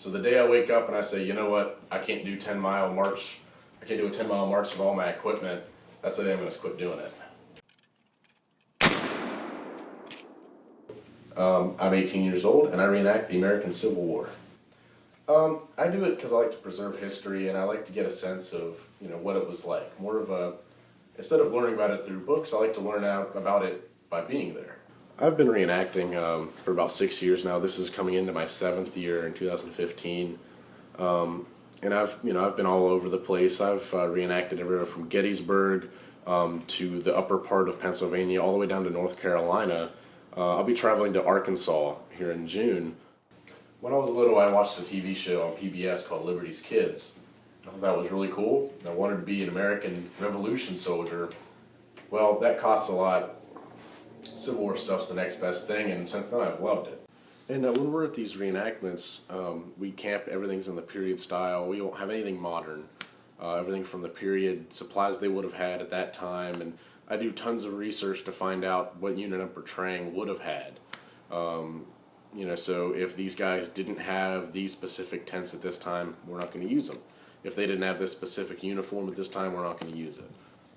So the day I wake up and I say, you know what, I can't do 10-mile march, I can't do a 10-mile march with all my equipment, that's the day I'm going to quit doing it. I'm 18 years old and I reenact the American Civil War. I do it because I like to preserve history and I like to get a sense of, what it was like. Instead of learning about it through books, I like to learn out about it by being there. I've been reenacting for about 6 years now. This is coming into my 7th year in 2015. And I've been all over the place. I've reenacted everywhere from Gettysburg to the upper part of Pennsylvania, all the way down to North Carolina. I'll be traveling to Arkansas here in June. When I was little, I watched a TV show on PBS called Liberty's Kids. I thought that was really cool. I wanted to be an American Revolution soldier. Well, that costs a lot. Civil War stuff's the next best thing, and since then I've loved it. And when we're at these reenactments, we camp, everything's in the period style. We don't have anything modern. Everything from the period supplies they would have had at that time, and I do tons of research to find out what unit I'm portraying would have had. So if these guys didn't have these specific tents at this time, we're not going to use them. If they didn't have this specific uniform at this time, we're not going to use it.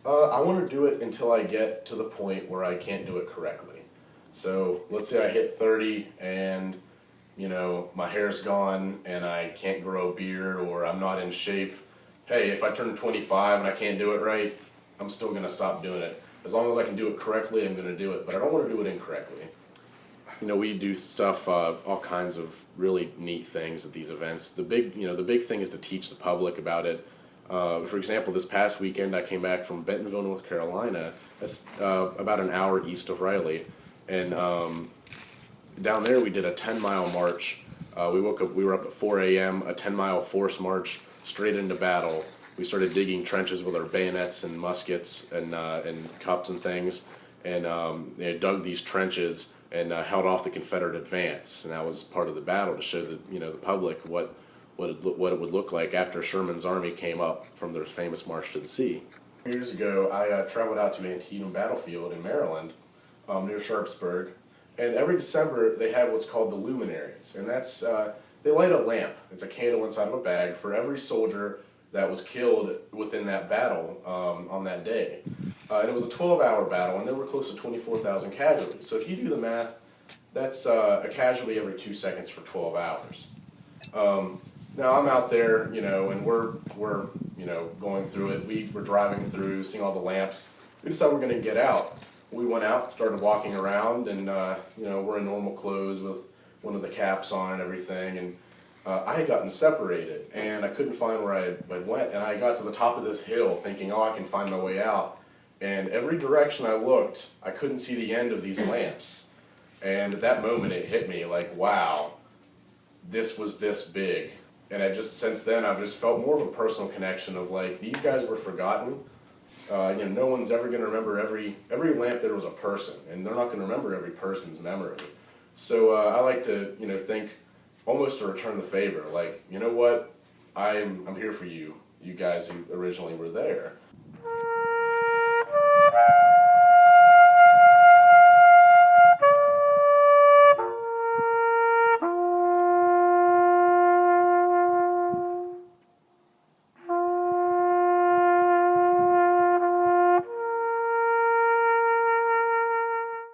I want to do it until I get to the point where I can't do it correctly. So let's say I hit 30 and, my hair's gone and I can't grow a beard or I'm not in shape. Hey, if I turn 25 and I can't do it right, I'm still going to stop doing it. As long as I can do it correctly, I'm going to do it, but I don't want to do it incorrectly. We do stuff, all kinds of really neat things at these events. The big thing is to teach the public about it. For example, this past weekend I came back from Bentonville, North Carolina. That's about an hour east of Raleigh, and down there we did a 10-mile march. We were up at 4 a.m., a 10-mile force march straight into battle. We started digging trenches with our bayonets and muskets and cups and things, and they dug these trenches and held off the Confederate advance. And that was part of the battle to show the public what it would look like after Sherman's army came up from their famous March to the Sea. Years ago, I traveled out to Antietam Battlefield in Maryland, near Sharpsburg, and every December they have what's called the luminaries, and that's they light a lamp. It's a candle inside of a bag for every soldier that was killed within that battle on that day. And it was a 12-hour battle, and there were close to 24,000 casualties. So if you do the math, that's a casualty every 2 seconds for 12 hours. Now I'm out there, and we're going through it. We're driving through, seeing all the lamps. We decided we're going to get out. We went out, started walking around, and we're in normal clothes with one of the caps on and everything. And I had gotten separated, and I couldn't find where I went. And I got to the top of this hill, thinking, "Oh, I can find my way out." And every direction I looked, I couldn't see the end of these lamps. And at that moment, it hit me like, wow, this was this big. And since then, I've just felt more of a personal connection of like, these guys were forgotten. No one's ever going to remember every lamp there was a person, and they're not going to remember every person's memory. So I like to, think almost to return the favor. Like, you know what? I'm here for you guys who originally were there.